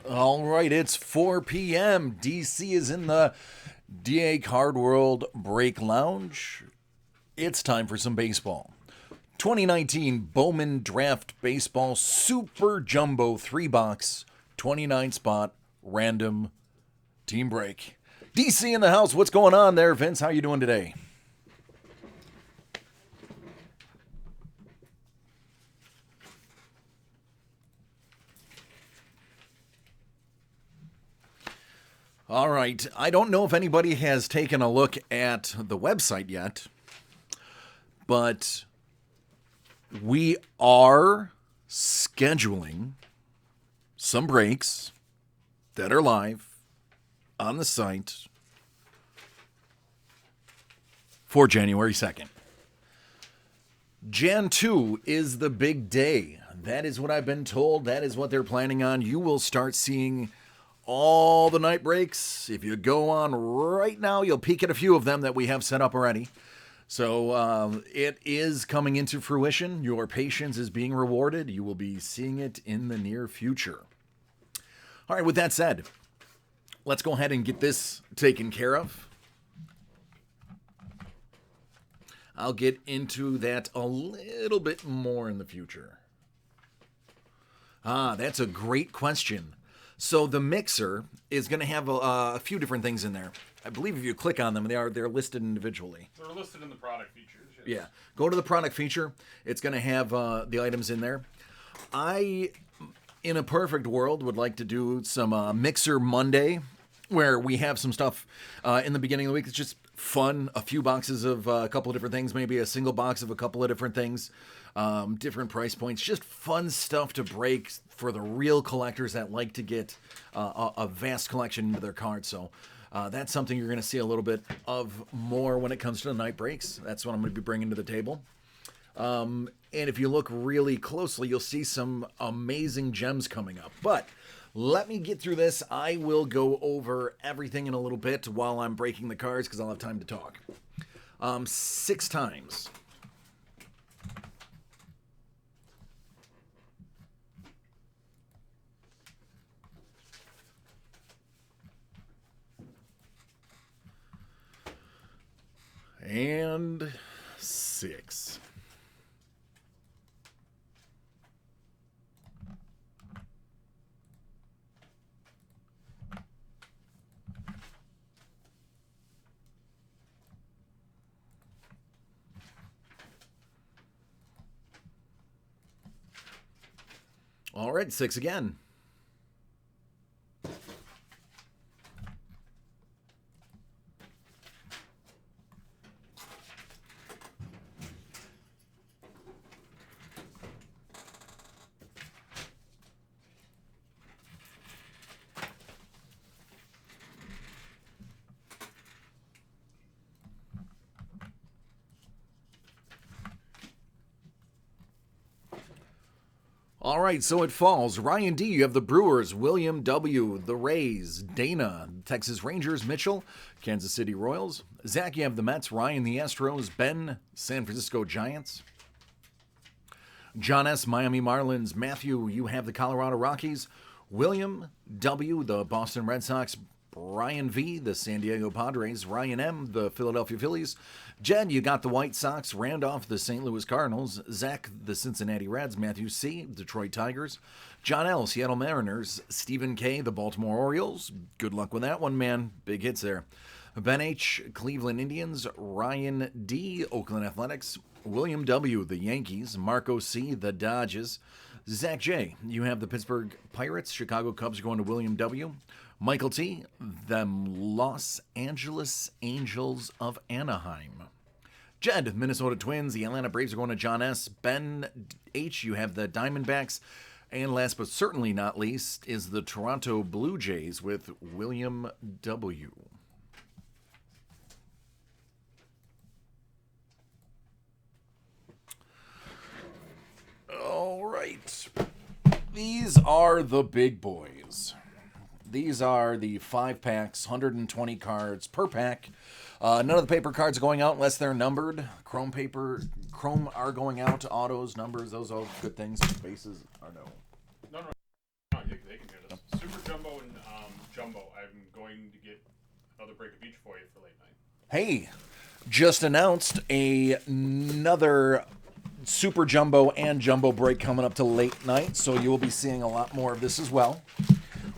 All right, it's 4 p.m. DC is in the DA Card World Break Lounge. It's time for some baseball. 2019 Bowman Draft Baseball Super Jumbo 3-box, 29 spot, random team break. DC in the house. What's going on there, Vince? How you doing today? All right. I don't know if anybody has taken a look at the website yet, but we are scheduling some breaks that are live on the site for January 2nd. Jan 2 is the big day. That is what I've been told. That is what they're planning on. You will start seeing all the night breaks. If you go on right now, you'll peek at a few of them that we have set up already. So it is coming into fruition. Your patience is being rewarded. You will be seeing it in the near future. All right, with that said, let's go ahead and get this taken care of. I'll get into that a little bit more in the future. That's a great question. So the mixer is going to have a few different things in there. I believe if you click on them, they're listed individually. They're listed in the product features. Yes. Yeah. Go to the product feature. It's going to have the items in there. I, in a perfect world, would like to do some Mixer Monday, where we have some stuff in the beginning of the week. It's just fun. A few boxes of a couple of different things, maybe a single box of a couple of different things, different price points. Just fun stuff to break for the real collectors that like to get a vast collection into their cards. So that's something you're going to see a little bit of more when it comes to the night breaks. That's what I'm going to be bringing to the table. And if you look really closely, you'll see some amazing gems coming up. But let me get through this. I will go over everything in a little bit while I'm breaking the cards because I'll have time to talk. 6 times. And 6. All right, 6 again. All right, so it falls. Ryan D, you have the Brewers, William W, the Rays, Dana, Texas Rangers, Mitchell, Kansas City Royals. Zach, you have the Mets, Ryan, the Astros, Ben, San Francisco Giants. John S, Miami Marlins. Matthew, you have the Colorado Rockies. William W, the Boston Red Sox. Brian V, the San Diego Padres. Ryan M, the Philadelphia Phillies. Jed, you got the White Sox. Randolph, the St. Louis Cardinals. Zach, the Cincinnati Reds. Matthew C, Detroit Tigers. John L, Seattle Mariners. Stephen K, the Baltimore Orioles. Good luck with that one, man. Big hits there. Ben H, Cleveland Indians. Ryan D, Oakland Athletics. William W, the Yankees. Marco C, the Dodgers. Zach J, you have the Pittsburgh Pirates. Chicago Cubs going to William W. Michael T, the Los Angeles Angels of Anaheim. Jed, Minnesota Twins. The Atlanta Braves are going to John S. Ben H, you have the Diamondbacks. And last but certainly not least is the Toronto Blue Jays with William W. All right. These are the big boys. These are the 5-packs, 120 cards per pack. None of the paper cards are going out unless they're numbered. Chrome are going out. Autos, numbers, those are good things. Bases are no. No, you they can hit us. Super Jumbo and Jumbo. I'm going to get another break of each for you for late night. Hey, just announced another Super Jumbo and Jumbo break coming up to late night, so you will be seeing a lot more of this as well.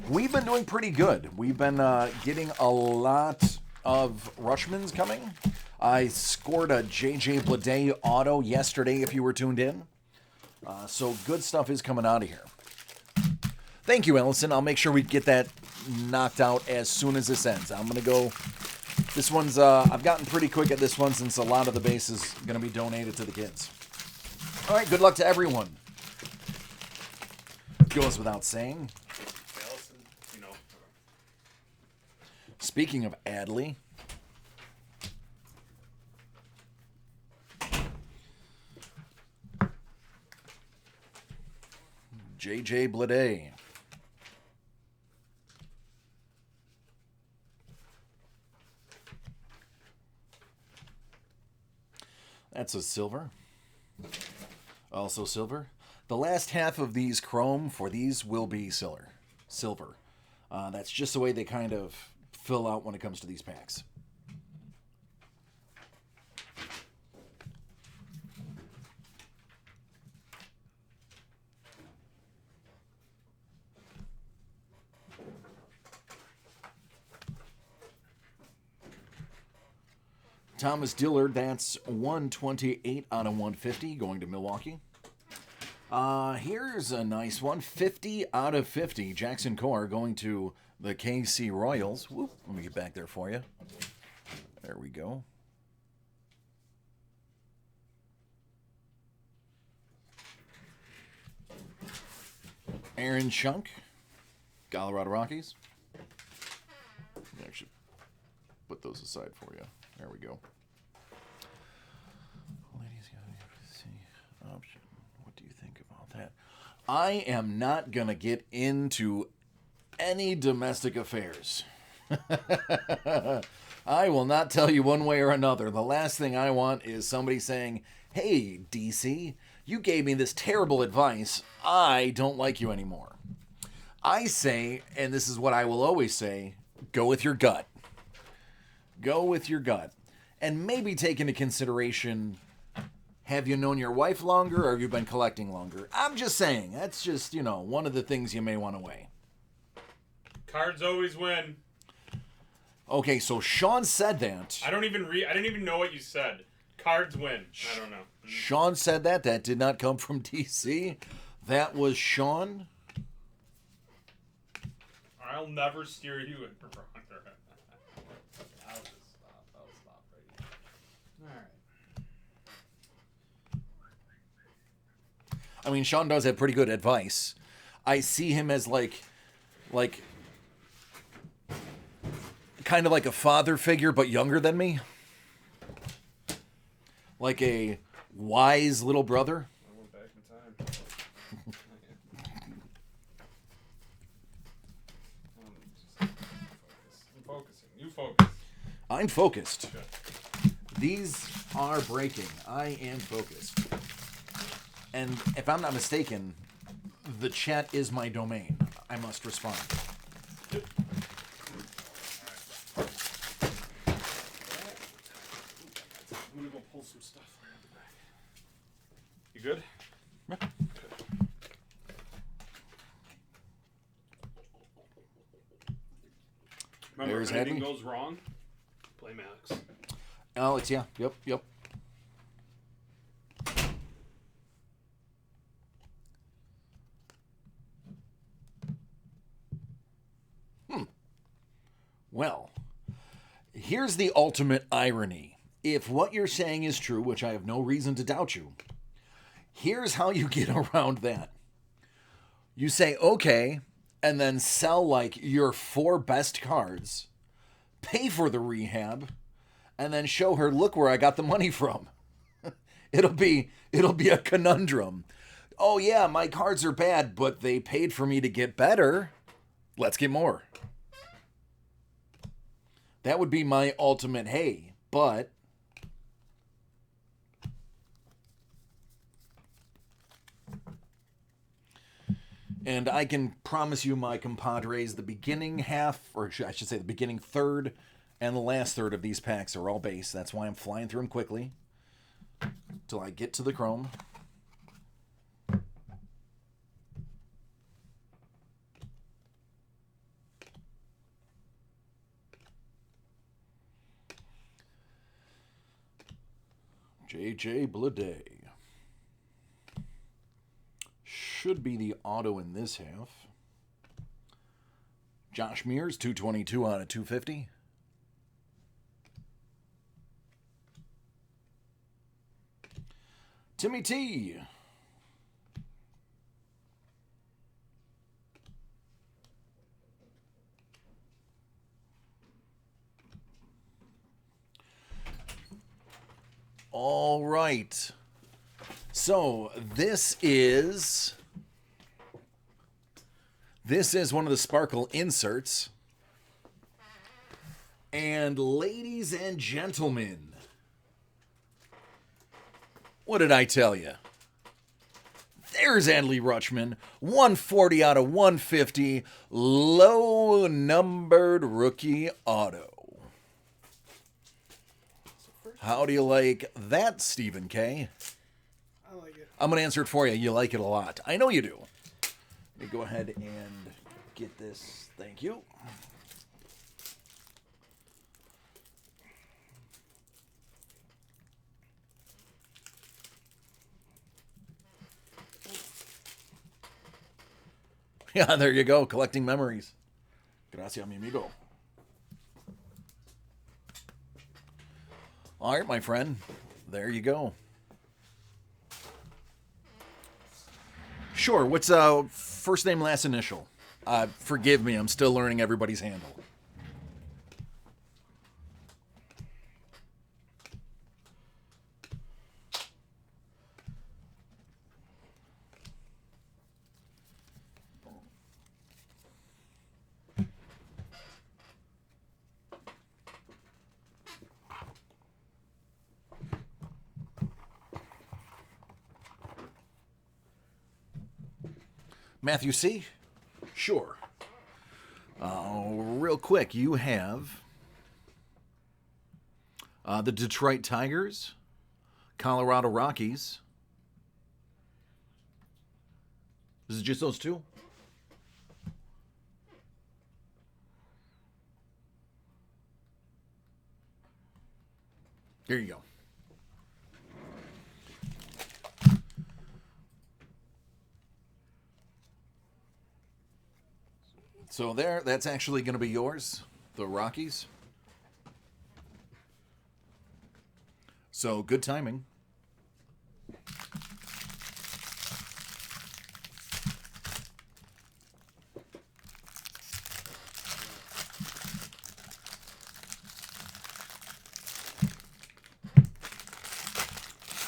We've been doing pretty good. We've been getting a lot of Rushmans coming. I scored a JJ Bleday auto yesterday if you were tuned in. So good stuff is coming out of here. Thank you, Ellison. I'll make sure we get that knocked out as soon as this ends. I'm going to go... This one's... I've gotten pretty quick at this one since a lot of the base is going to be donated to the kids. All right, good luck to everyone. Goes without saying. Allison, you know. Speaking of Adley... JJ Bleday. That's a silver. Also silver. The last half of these chrome for these will be silver. That's just the way they kind of fill out when it comes to these packs. Thomas Dillard, that's 128 out of 150, going to Milwaukee. Here's a nice one, 50 out of 50. Jackson Core going to the KC Royals. Whoop, let me get back there for you. There we go. Aaron Schunk, Colorado Rockies. Actually, put those aside for you. There we go. Ladies, see option. What do you think about that? I am not gonna get into any domestic affairs. I will not tell you one way or another. The last thing I want is somebody saying, "Hey, DC, you gave me this terrible advice. I don't like you anymore." I say, and this is what I will always say, go with your gut. Go with your gut. And maybe take into consideration, have you known your wife longer or have you been collecting longer? I'm just saying, that's just, one of the things you may want to weigh. Cards always win. Okay, so Sean said that. I didn't even know what you said. Cards win. I don't know. Sean said that. That did not come from DC. That was Sean. I'll never steer you in for wrong. I'll stop right here. Alright. I mean, Sean does have pretty good advice. I see him as like kind of like a father figure, but younger than me. Like a wise little brother. I went back in time. I'm focusing. You focus. I'm focused. Good. These are breaking. I am focused. And if I'm not mistaken, the chat is my domain. I must respond. I'm gonna go pull some stuff right out the back. You good? Yeah. Good. Remember, There's if anything Hadley. goes wrong, play Max. Alex, yeah. Yep. Well, here's the ultimate irony. If what you're saying is true, which I have no reason to doubt you, here's how you get around that. You say, okay, and then sell like your 4 best cards, pay for the rehab, and then show her, look where I got the money from. It'll be a conundrum. Oh yeah, my cards are bad, but they paid for me to get better. Let's get more. That would be my ultimate hey, but And I can promise you, my compadres, the beginning half, or I should say the beginning third and the last third of these packs are all base. That's why I'm flying through them quickly till I get to the chrome. JJ Bleday. Should be the auto in this half. Josh Mears, 222 out of 250. Timmy T. All right. So this is one of the Sparkle inserts. And ladies and gentlemen, what did I tell you? There's Adley Rutschman, 140 out of 150, low numbered rookie auto. How do you like that, Stephen K? I like it. I'm going to answer it for you. You like it a lot. I know you do. Let me go ahead and get this. Thank you. Yeah, there you go. Collecting memories. Gracias, mi amigo. All right, my friend. There you go. Sure. What's first name, last initial? Forgive me. I'm still learning everybody's handle. Matthew C? Sure. Real quick, you have the Detroit Tigers, Colorado Rockies. Is it just those two? There you go. So that's actually going to be yours, the Rockies. So good timing.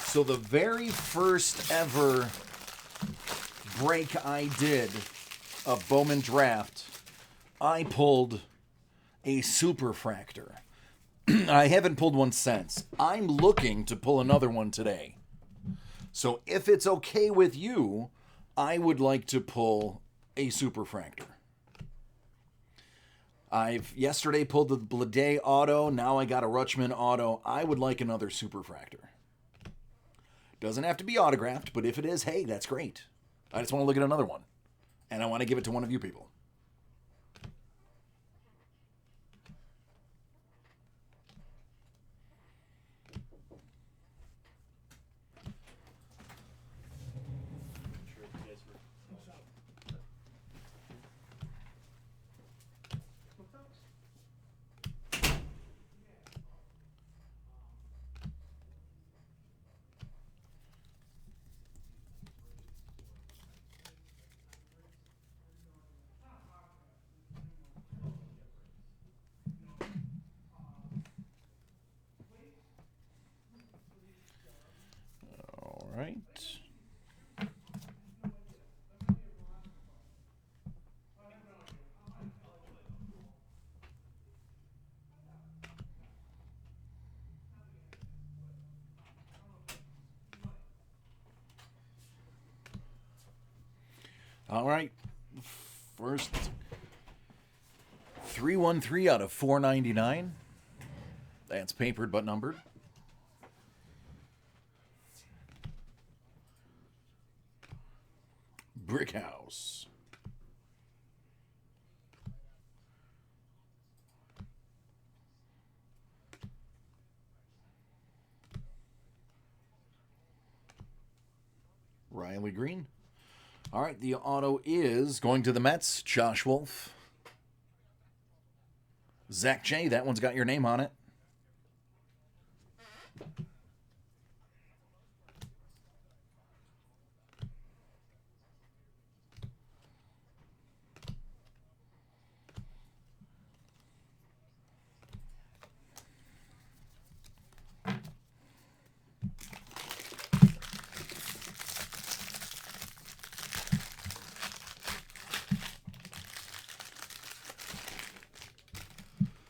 So the very first ever break I did of Bowman Draft, I pulled a Superfractor. I haven't pulled one since. I'm looking to pull another one today. So if it's okay with you, I would like to pull a Superfractor. I've yesterday pulled the Bleday auto. Now I got a Rutschman auto. I would like another Superfractor. Doesn't have to be autographed, but if it is, hey, that's great. I just want to look at another one. And I want to give it to one of you people. All right. All right. First 313 out of 499. That's papered but numbered. Brick House. Riley Green. All right, the auto is going to the Mets. Josh Wolf. Zach J, that one's got your name on it.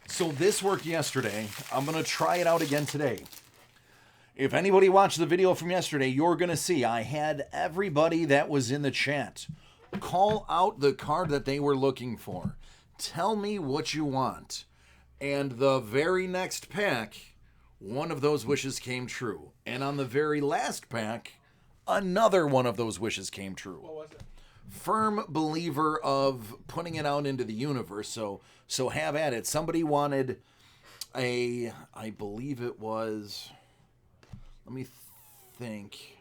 So this worked yesterday. I'm going to try it out again today. If anybody watched the video from yesterday, you're going to see I had everybody that was in the chat call out the card that they were looking for. Tell me what you want. And the very next pack, one of those wishes came true. And on the very last pack, another one of those wishes came true. What was it? Firm believer of putting it out into the universe, so have at it. Somebody wanted I believe it was, let me think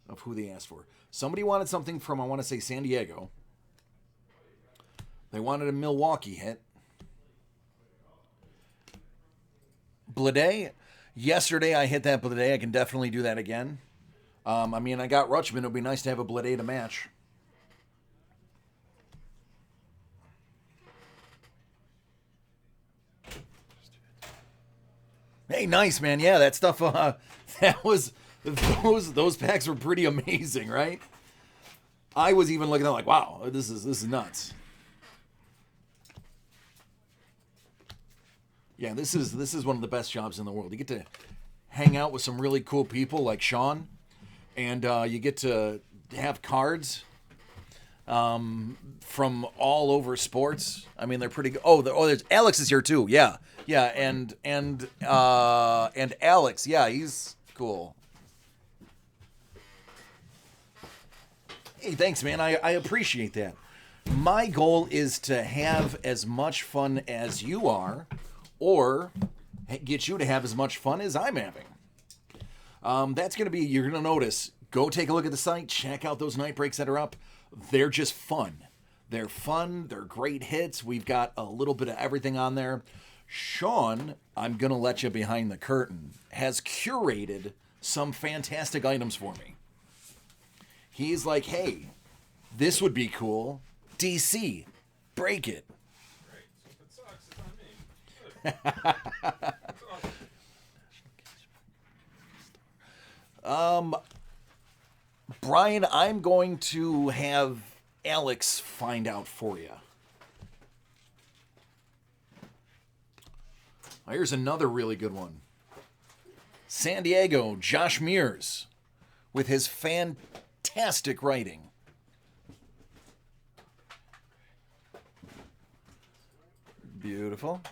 of who they asked for. Somebody wanted something from, I want to say, San Diego. They wanted a Milwaukee hit. Blade. Yesterday I hit that Blade. I can definitely do that again. I got Rutschman. It would be nice to have a Blade to match. Hey, nice, man. Yeah, that stuff, those packs were pretty amazing, right? I was even looking at it like, wow, this is nuts. Yeah, this is one of the best jobs in the world. You get to hang out with some really cool people like Sean, and you get to have cards from all over sports. I mean, they're pretty good. There's Alex is here too. Yeah, and Alex, yeah, he's cool. Hey, thanks, man. I appreciate that. My goal is to have as much fun as you are, or get you to have as much fun as I'm having. That's going to be, you're going to notice, go take a look at the site, check out those night breaks that are up. They're just fun. They're fun. They're great hits. We've got a little bit of everything on there. Sean, I'm going to let you behind the curtain, has curated some fantastic items for me. He's like, hey, this would be cool. DC, break it. Great. So if it sucks, it's on me. Brian, I'm going to have Alex find out for you. Here's another really good one. San Diego, Josh Mears, with his fantastic writing. Beautiful.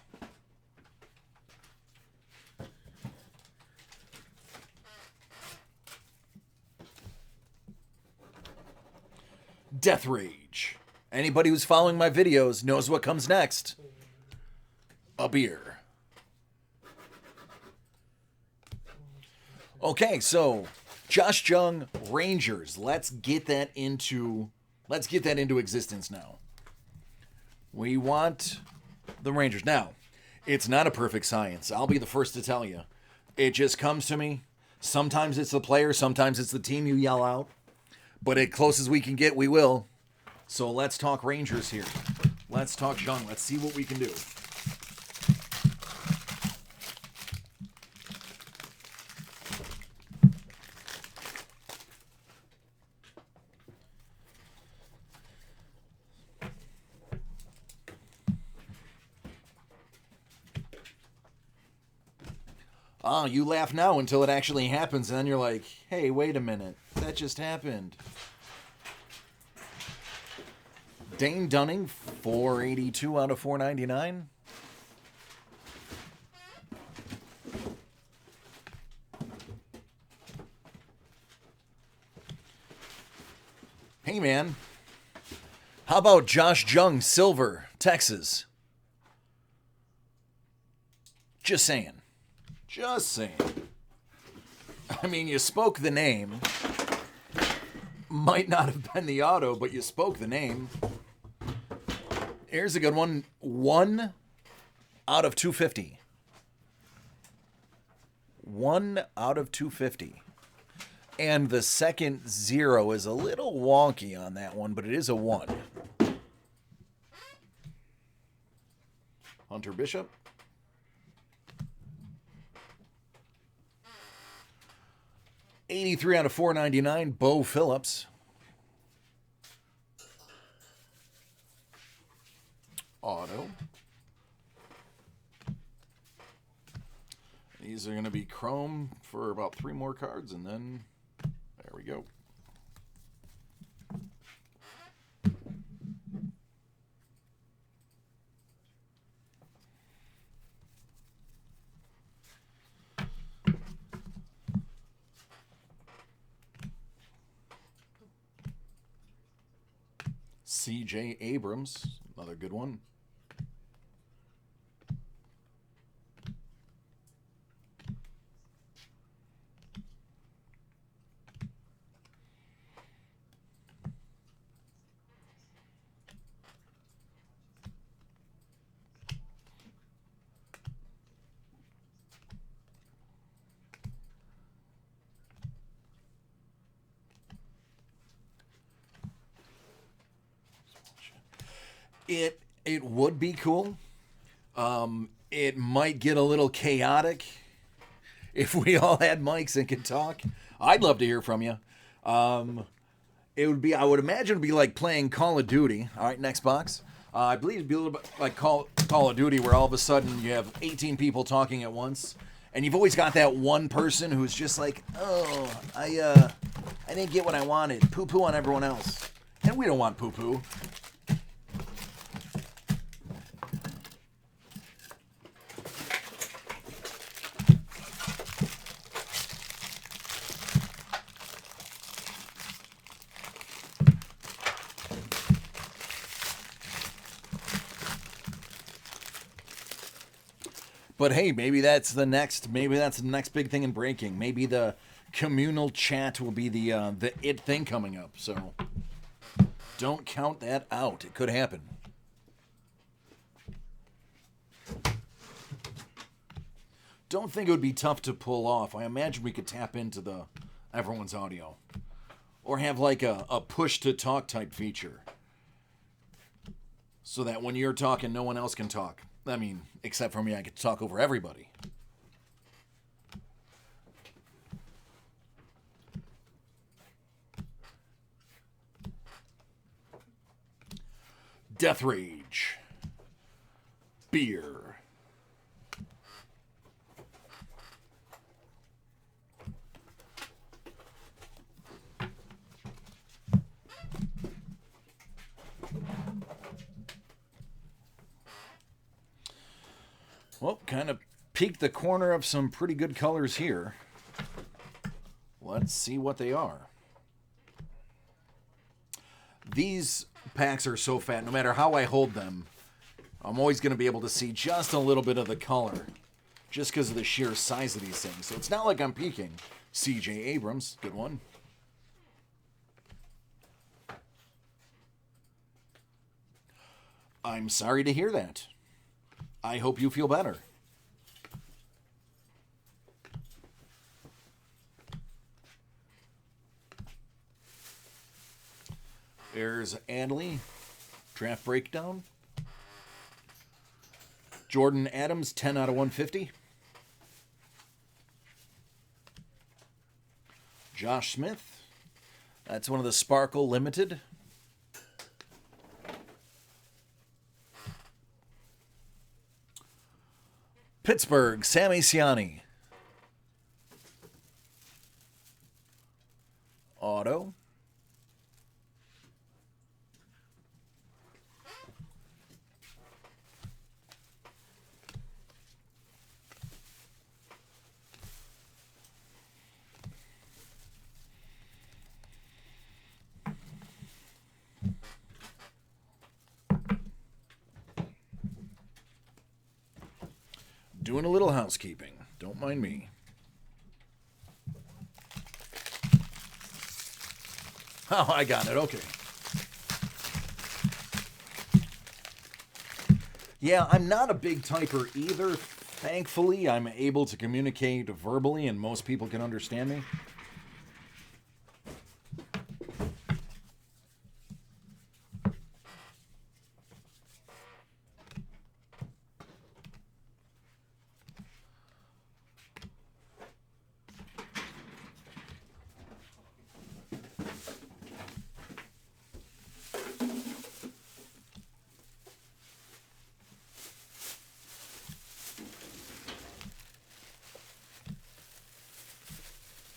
Death Rage. Anybody who's following my videos knows what comes next. A beer. Okay, so Josh Jung, Rangers. Let's get that into existence now. We want the Rangers. Now, it's not a perfect science. I'll be the first to tell you. It just comes to me. Sometimes it's the player, sometimes it's the team you yell out. But as close as we can get, we will. So let's talk Rangers here. Let's talk Jung. Let's see what we can do. You laugh now until it actually happens, and then you're like, hey, wait a minute. That just happened. Dane Dunning, 482 out of 499. Hey, man. How about Josh Jung, silver, Texas? Just saying. Just saying. I mean, you spoke the name. Might not have been the auto, but you spoke the name. Here's a good one. 1 out of 250. 1 out of 250. And the second 0 is a little wonky on that one, but it is a 1. Hunter Bishop. $83 out of $4.99. Bo Phillips. Auto. These are going to be chrome for about 3 more cards, and then there we go. C.J. Abrams, another good one. It would be cool. It might get a little chaotic if we all had mics and could talk. I'd love to hear from you. It would be, I would imagine, it'd be like playing Call of Duty. All right, next box. I believe it'd be a little bit like Call of Duty, where all of a sudden you have 18 people talking at once, and you've always got that one person who's just like, "Oh, I didn't get what I wanted. Poo-poo on everyone else," and we don't want poo-poo. But hey, maybe that's the next big thing in breaking. Maybe the communal chat will be the it thing coming up. So don't count that out. It could happen. Don't think it would be tough to pull off. I imagine we could tap into the everyone's audio, or have like a push to talk type feature, so that when you're talking, no one else can talk. I mean, except for me, I get to talk over everybody. Death Rage. Beer. Well, kind of peeked the corner of some pretty good colors here. Let's see what they are. These packs are so fat, no matter how I hold them, I'm always going to be able to see just a little bit of the color, just because of the sheer size of these things. So it's not like I'm peeking. C.J. Abrams, good one. I'm sorry to hear that. I hope you feel better. There's Adley, draft breakdown. Jordan Adams, 10 out of 150. Josh Smith, that's one of the Sparkle Limited. Pittsburgh, Sammy Siani. Auto. Doing a little housekeeping. Don't mind me. Oh, I got it. Okay. Yeah, I'm not a big typer either. Thankfully, I'm able to communicate verbally and most people can understand me.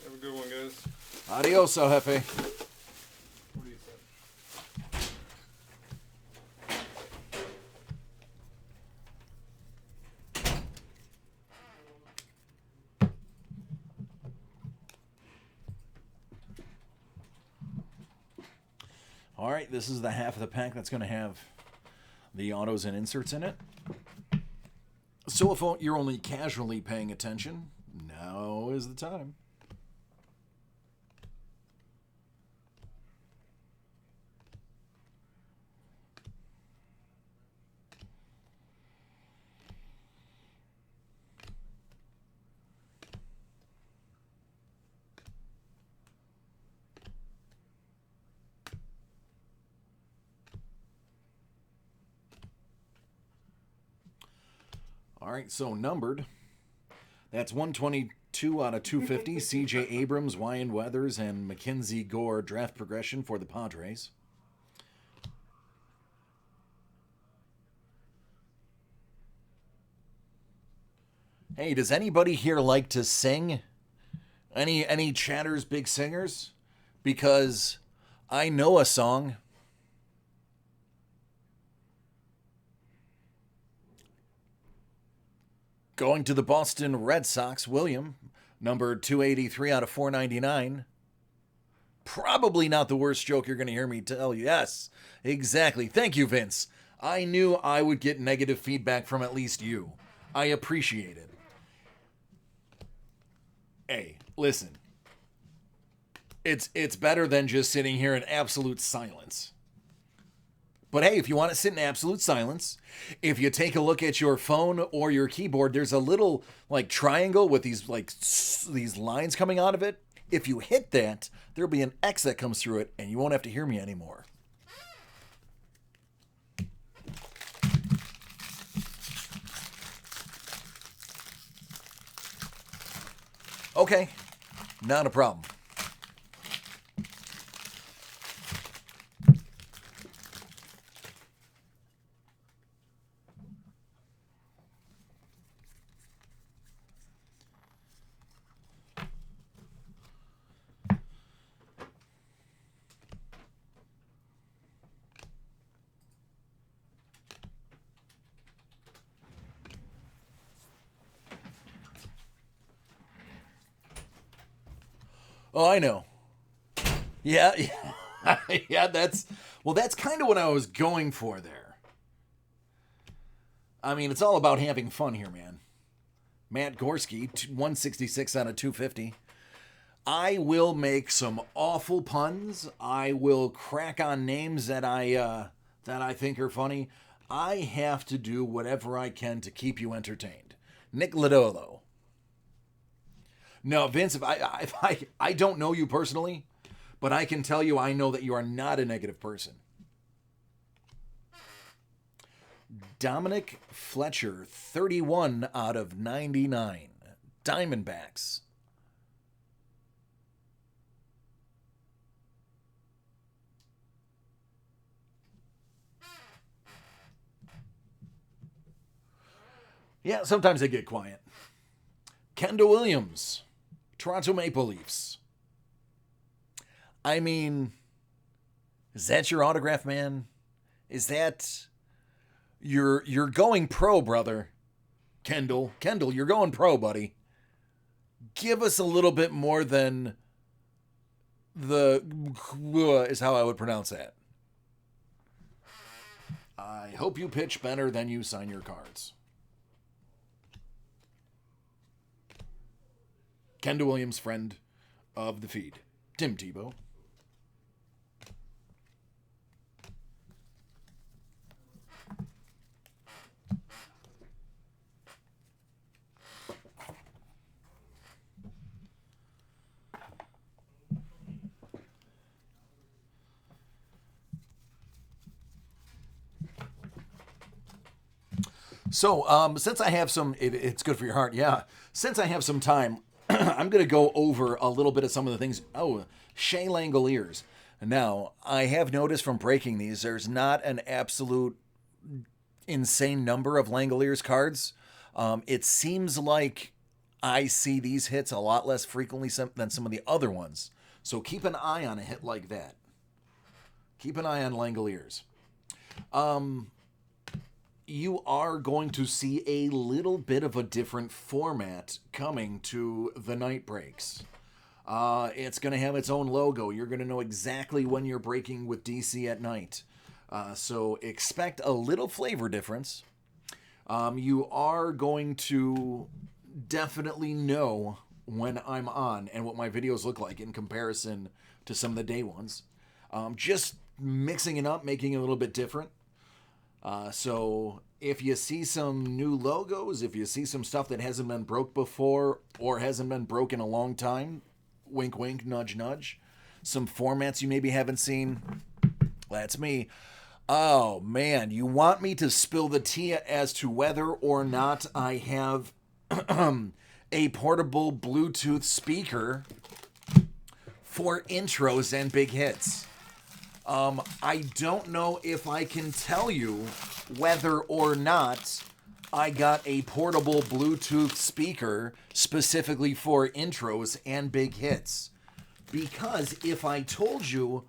Have a good one, guys. Adios, El Jefe. What do you think? All right, this is the half of the pack that's going to have the autos and inserts in it. So if you're only casually paying attention, now is the time. All right, so numbered. That's 122 out of 250. C.J. Abrams, Ryan Weathers, and Mackenzie Gore draft progression for the Padres. Hey, does anybody here like to sing? Any chatters, big singers? Because I know a song. Going to the Boston Red Sox, William, number 283 out of 499. Probably not the worst joke you're going to hear me tell. Yes, exactly. Thank you, Vince. I knew I would get negative feedback from at least you. I appreciate it. Hey, listen. It's better than just sitting here in absolute silence. But hey, if you want to sit in absolute silence, if you take a look at your phone or your keyboard, there's a little like triangle with these these lines coming out of it. If you hit that, there'll be an X that comes through it and you won't have to hear me anymore. Okay, not a problem. Oh, I know. Yeah, yeah, yeah, that's kind of what I was going for there. I mean, it's all about having fun here, man. Matt Gorski, 166 out of 250. I will make some awful puns. I will crack on names that I think are funny. I have to do whatever I can to keep you entertained. Nick Lodolo. No, Vince, if I don't know you personally, but I can tell you I know that you are not a negative person. Dominic Fletcher, 31 out of 99. Diamondbacks. Yeah, sometimes they get quiet. Kendall Williams, Toronto Maple Leafs. I mean, is that your autograph, man? Is that you're going pro, brother? Kendall, you're going pro, buddy. Give us a little bit more than the is how I would pronounce that. I hope you pitch better than you sign your cards. Kendall Williams, friend of the feed, Tim Tebow. So, since I have some, it's good for your heart, yeah. Since I have some time, I'm going to go over a little bit of some of the things. Oh, Shea Langoliers. Now, I have noticed from breaking these, there's not an absolute insane number of Langoliers cards. It seems like I see these hits a lot less frequently than some of the other ones. So keep an eye on a hit like that. Keep an eye on Langoliers. You are going to see a little bit of a different format coming to the night breaks. It's going to have its own logo. You're going to know exactly when you're breaking with DC at night. So expect a little flavor difference. You are going to definitely know when I'm on and what my videos look like in comparison to some of the day ones. Just mixing it up, making it a little bit different. So if you see some new logos, if you see some stuff that hasn't been broke before or hasn't been broke in a long time, wink, wink, nudge, nudge, some formats you maybe haven't seen, that's me. Oh, man, you want me to spill the tea as to whether or not I have a portable Bluetooth speaker for intros and big hits. I don't know if I can tell you whether or not I got a portable Bluetooth speaker specifically for intros and big hits. Because if I told you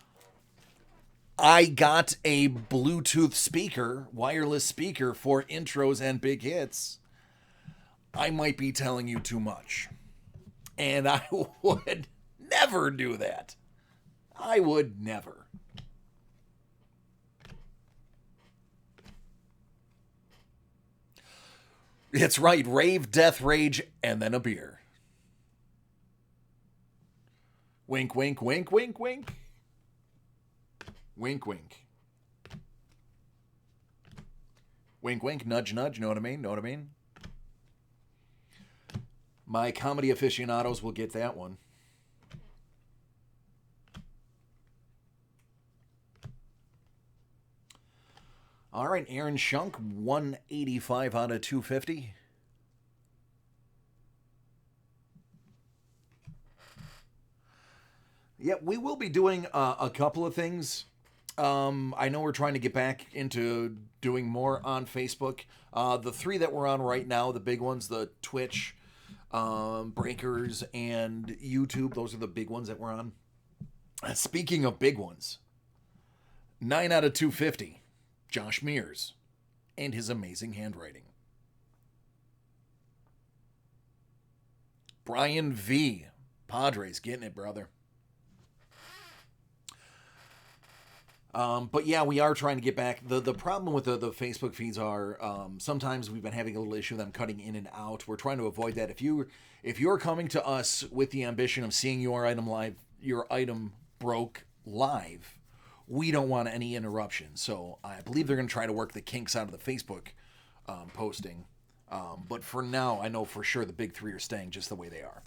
I got a Bluetooth speaker, wireless speaker for intros and big hits, I might be telling you too much. And I would never do that. I would never. It's right, rave, death, rage, and then a beer. Wink, wink, wink, wink, wink. Wink, wink. Wink, wink, nudge, nudge, know what I mean? Know what I mean? My comedy aficionados will get that one. All right, Aaron Shunk, 185 out of 250. Yeah, we will be doing a couple of things. I know we're trying to get back into doing more on Facebook. The three that we're on right now, the big ones, the Twitch, Breakers, and YouTube, those are the big ones that we're on. Speaking of big ones, 9 out of 250. Josh Mears and his amazing handwriting. Brian V. Padres getting it, brother. But yeah, we are trying to get back. The problem with the Facebook feeds are sometimes we've been having a little issue with them cutting in and out. We're trying to avoid that. If you're coming to us with the ambition of seeing your item live, your item broke live, we don't want any interruption. So I believe they're going to try to work the kinks out of the Facebook posting. But for now, I know for sure the big three are staying just the way they are.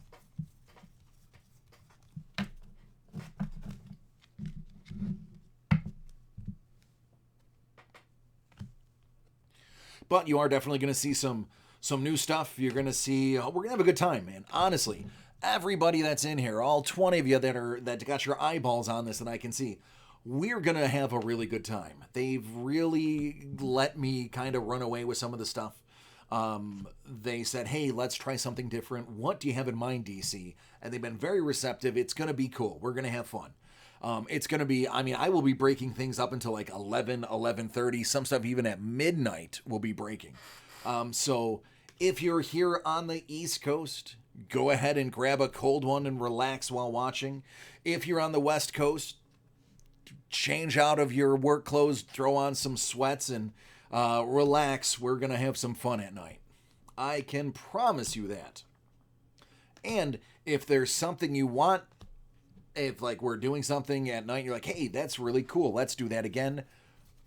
But you are definitely going to see some new stuff. You're going to see, we're going to have a good time, man. Honestly, everybody that's in here, all 20 of you that got your eyeballs on this that I can see, we're going to have a really good time. They've really let me kind of run away with some of the stuff. They said, hey, let's try something different. What do you have in mind, DC? And they've been very receptive. It's going to be cool. We're going to have fun. It's going to be, I will be breaking things up until like 11, 11:30. Some stuff even at midnight will be breaking. So if you're here on the East Coast, go ahead and grab a cold one and relax while watching. If you're on the West Coast, change out of your work clothes, throw on some sweats, and relax. We're going to have some fun at night. I can promise you that. And if there's something you want, if like we're doing something at night, you're like, hey, that's really cool. Let's do that again.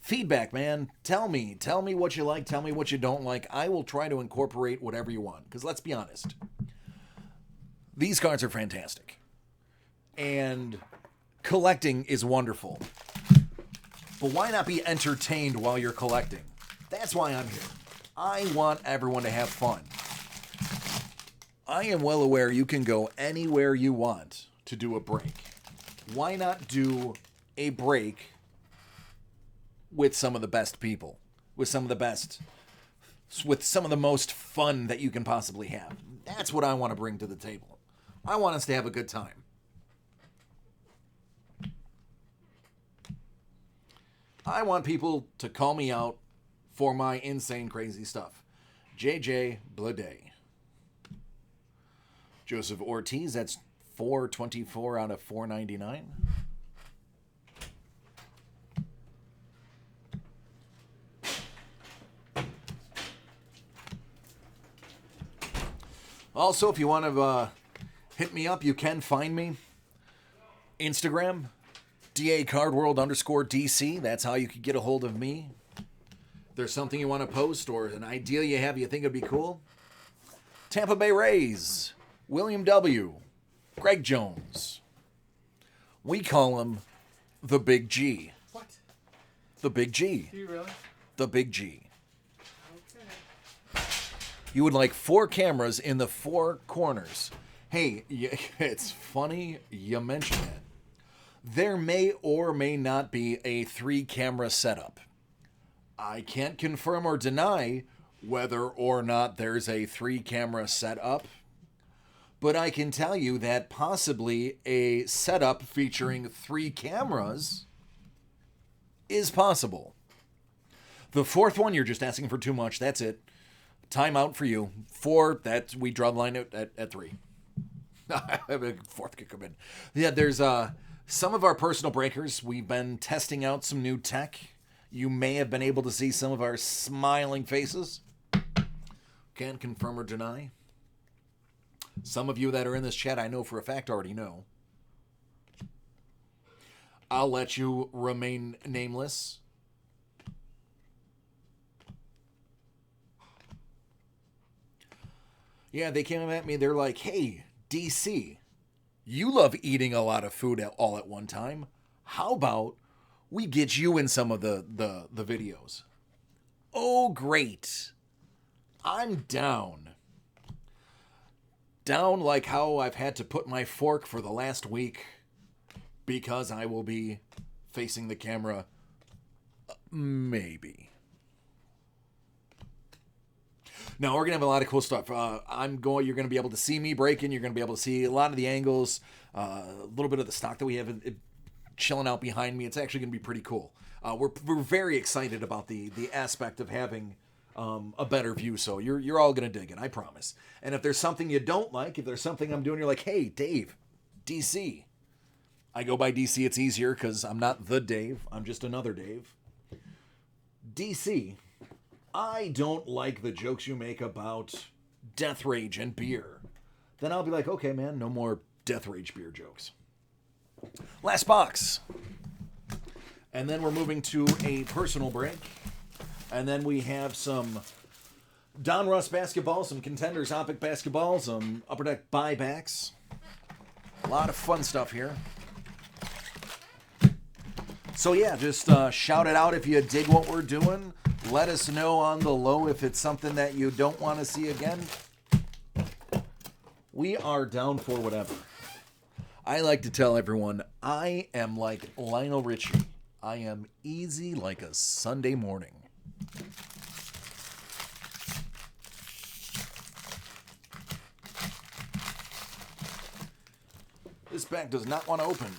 Feedback, man. Tell me what you like. Tell me what you don't like. I will try to incorporate whatever you want. Because let's be honest, these cards are fantastic. And collecting is wonderful. But why not be entertained while you're collecting? That's why I'm here. I want everyone to have fun. I am well aware you can go anywhere you want to do a break. Why not do a break with some of the best people? With some of the most fun that you can possibly have. That's what I want to bring to the table. I want us to have a good time. I want people to call me out for my insane, crazy stuff. JJ Blade. Joseph Ortiz, that's 424 out of 499. Also, if you want to hit me up, you can find me. Instagram, DACardworld_DC. That's how you can get a hold of me. If there's something you want to post or an idea you have you think would be cool. Tampa Bay Rays, William W., Greg Jones. We call him the Big G. What? The Big G. Do you really? The Big G. Okay. You would like 4 cameras in the 4 corners. Hey, it's funny you mention that. There may or may not be a 3-camera setup. I can't confirm or deny whether or not there's a 3-camera setup, but I can tell you that possibly a setup featuring 3 cameras is possible. The 4th one, you're just asking for too much. That's it. Time out for you. 4, we draw the line at 3. 4th could come in. Yeah, there's some of our personal breakers. We've been testing out some new tech. You may have been able to see some of our smiling faces. Can't confirm or deny. Some of you that are in this chat, I know for a fact already know. I'll let you remain nameless. Yeah, they came at me. They're like, hey, DC, you love eating a lot of food all at one time. How about we get you in some of the videos? Oh, great. I'm down. Down like how I've had to put my fork for the last week because I will be facing the camera. Maybe. Now, we're going to have a lot of cool stuff. You're going to be able to see me breaking. You're going to be able to see a lot of the angles, a little bit of the stock that we have chilling out behind me. It's actually going to be pretty cool. We're very excited about the aspect of having a better view, so you're all going to dig it, I promise. And if there's something you don't like, if there's something I'm doing, you're like, hey, Dave, DC. I go by DC, it's easier because I'm not the Dave. I'm just another Dave. DC, I don't like the jokes you make about death rage and beer. Then I'll be like, okay, man, no more death rage beer jokes. Last box. And then we're moving to a personal break. And then we have some Don Russ basketball, some Contenders Opic basketball, some Upper Deck buybacks. A lot of fun stuff here. So yeah, just shout it out if you dig what we're doing. Let us know on the low if it's something that you don't want to see again. We are down for whatever. I like to tell everyone, I am like Lionel Richie. I am easy like a Sunday morning. This bag does not want to open.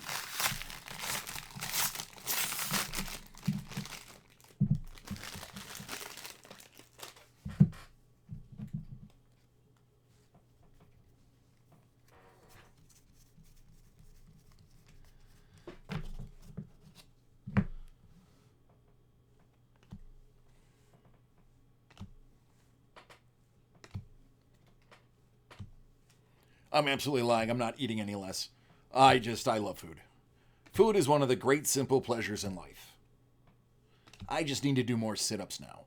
I'm absolutely lying. I'm not eating any less. I love food. Food is one of the great simple pleasures in life. I just need to do more sit-ups now.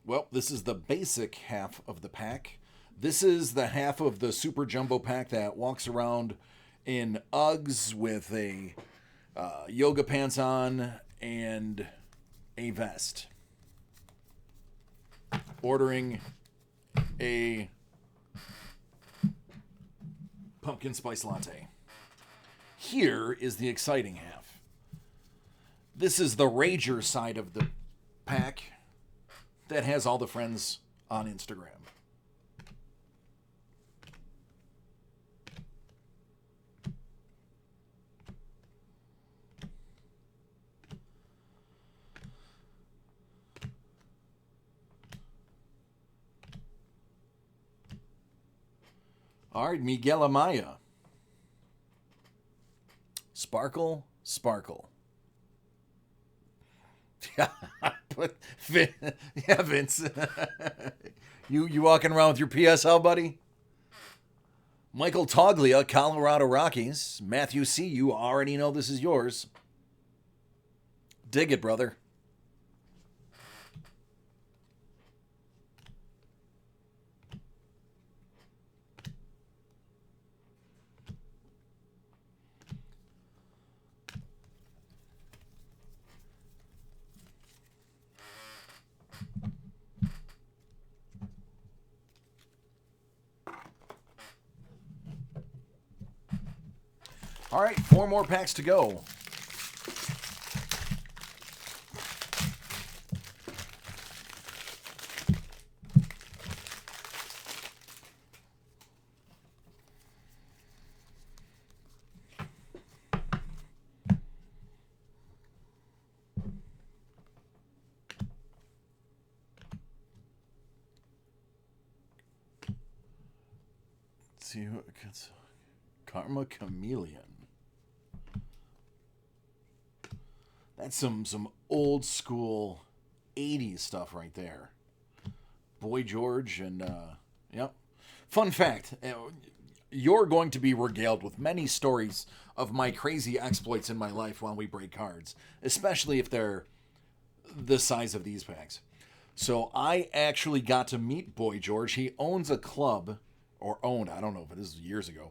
Well, this is the basic half of the pack. This is the half of the super jumbo pack that walks around in Uggs with a yoga pants on and a vest. Ordering a pumpkin spice latte. Here is the exciting half. This is the rager side of the pack that has all the friends on Instagram. All right, Miguel Amaya. Sparkle, sparkle. But yeah, Vince. you walking around with your PSL, buddy? Michael Toglia, Colorado Rockies. Matthew C., you already know this is yours. Dig it, brother. All right, 4 more packs to go. Let's see who it gets. Karma Chameleon. That's some old school 80s stuff right there. Boy George and, yep. Fun fact, you're going to be regaled with many stories of my crazy exploits in my life while we break cards, especially if they're the size of these packs. So I actually got to meet Boy George. He owns a club, or owned, I don't know if it is years ago,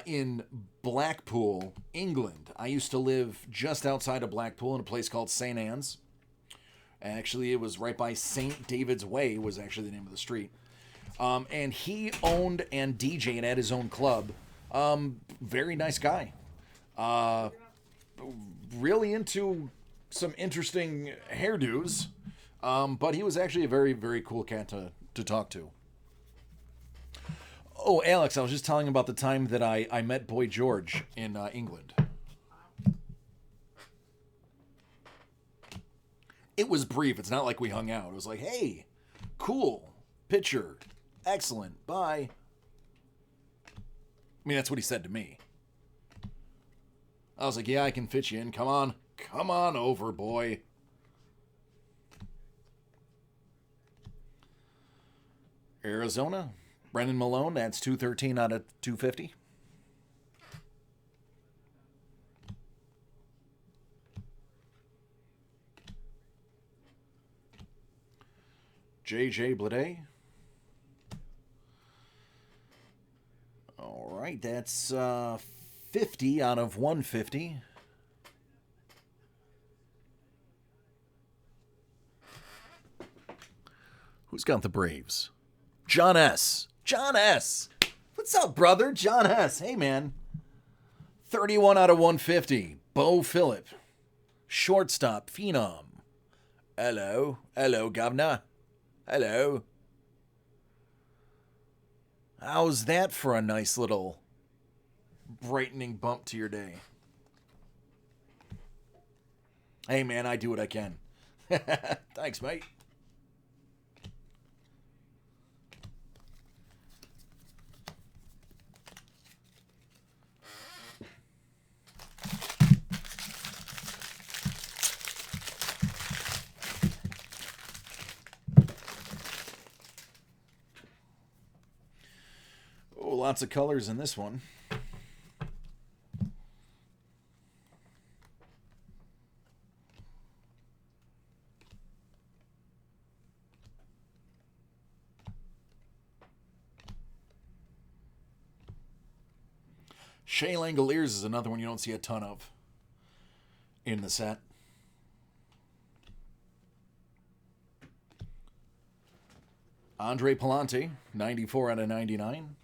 in Blackpool, England. I used to live just outside of Blackpool in a place called St. Anne's. Actually, it was right by St. David's Way was actually the name of the street. And he owned and DJ'd at his own club. Very nice guy. Really into some interesting hairdos. But he was actually a very, very cool cat to talk to. Oh, Alex, I was just telling about the time that I met Boy George in England. It was brief. It's not like we hung out. It was like, hey, cool, picture, excellent, bye. I mean, that's what he said to me. I was like, yeah, I can fit you in. Come on over, boy. Arizona. Brendan Malone, that's 213 out of 250. JJ Blade. All right, that's 50 out of 150. Who's got the Braves? John S. John S. What's up, brother? John S. Hey, man. 31 out of 150. Bo Phillip. Shortstop. Phenom. Hello. Hello, governor. Hello. How's that for a nice little brightening bump to your day? Hey, man, I do what I can. Thanks, mate. Lots of colors in this one. Shea Langoliers is another one you don't see a ton of in the set. Andre Palante, 94 out of 99.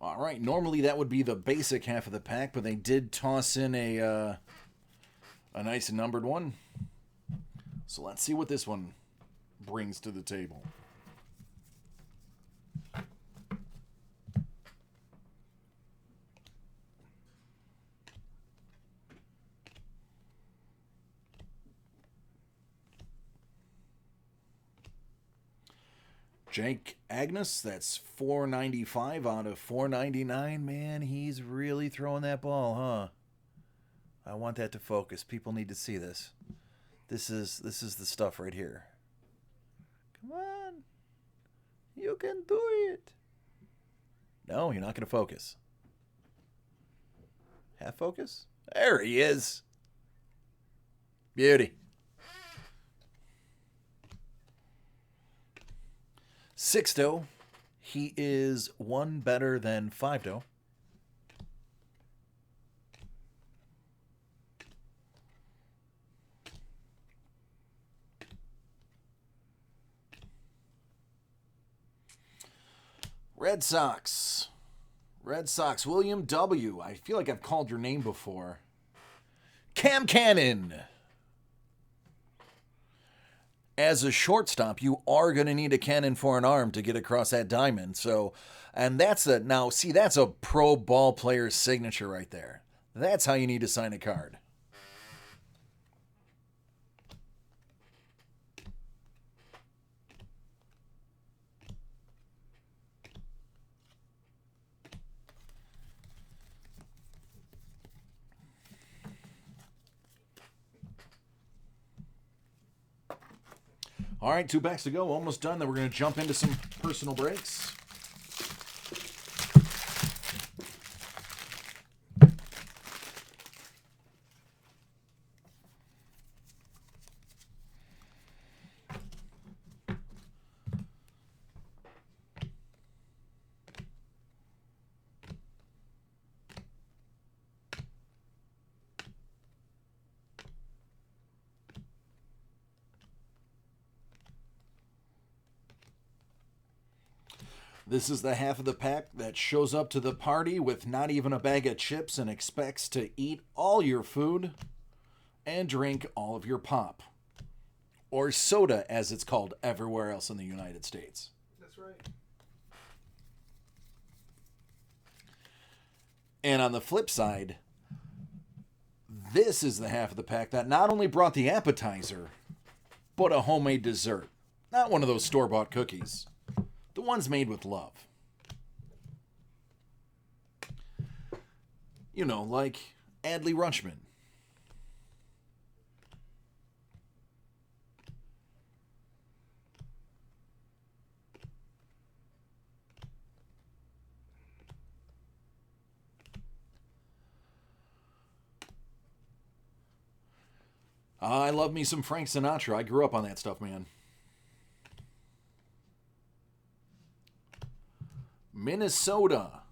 All right, normally that would be the basic half of the pack, but they did toss in a nice numbered one. So let's see what this one brings to the table. Jake Agnes, that's $4.95 out of $4.99. Man, he's really throwing that ball, huh? I want that to focus. People need to see this. This is the stuff right here. Come on. You can do it. No, you're not going to focus. Half focus? There he is. Beauty. Sixto, he is one better than Fivedo. Red Sox. William W. I feel like I've called your name before. Cam Cannon. As a shortstop, you are going to need a cannon for an arm to get across that diamond. So, and that's that's a pro ball player's signature right there. That's how you need to sign a card. All right, 2 packs to go. Almost done. Then we're going to jump into some personal breaks. This is the half of the pack that shows up to the party with not even a bag of chips and expects to eat all your food and drink all of your pop. Or soda, as it's called everywhere else in the United States. That's right. And on the flip side, this is the half of the pack that not only brought the appetizer, but a homemade dessert. Not one of those store-bought cookies. The ones made with love. You know, like Adley Rutschman. I love me some Frank Sinatra. I grew up on that stuff, man. Minnesota.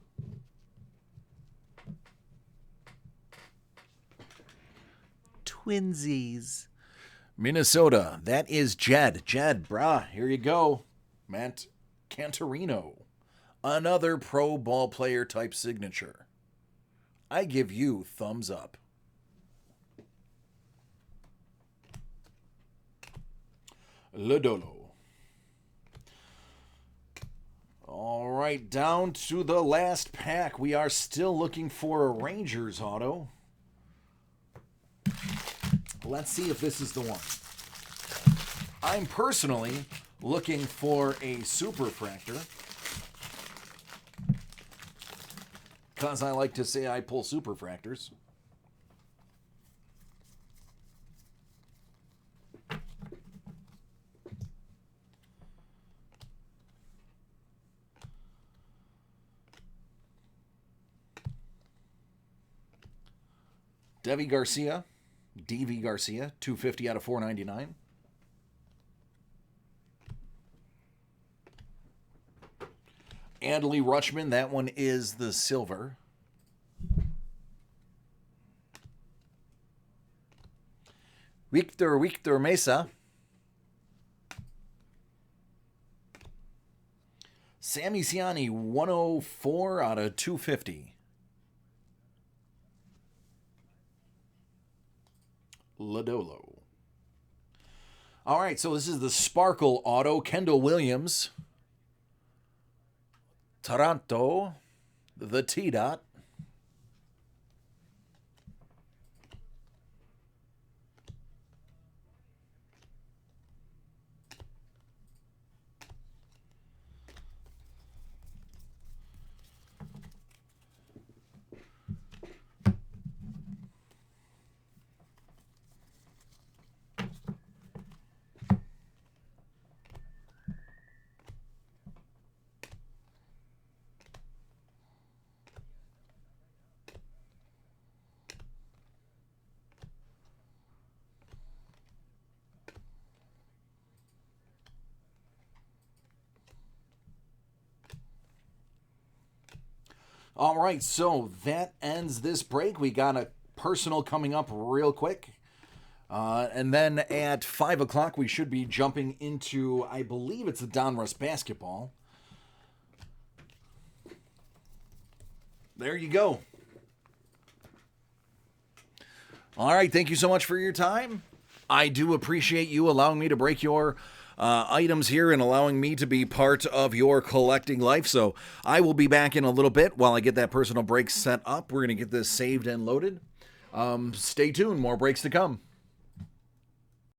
Twinsies. Minnesota. That is Jed. Jed, brah, here you go. Matt Cantorino. Another pro ball player type signature. I give you thumbs up. Lodolo. All right, down to the last pack. We are still looking for a Rangers auto. Let's see if this is the one. I'm personally looking for a superfractor, because I like to say I pull superfractors. DV Garcia, 250 out of 499. Adley Rutschman, that one is the silver. Victor Mesa. Sammy Ciani, 104 out of 250. Lodolo. All right, so this is the Sparkle Auto. Kendall Williams. Toronto. The T-Dot. All right, so that ends this break. We got a personal coming up real quick. And then at 5 o'clock, we should be jumping into, I believe it's the Donruss basketball. There you go. All right, thank you so much for your time. I do appreciate you allowing me to break your items here and allowing me to be part of your collecting life. So I will be back in a little bit while I get that personal break set up. We're going to get this saved and loaded. Stay tuned. More breaks to come.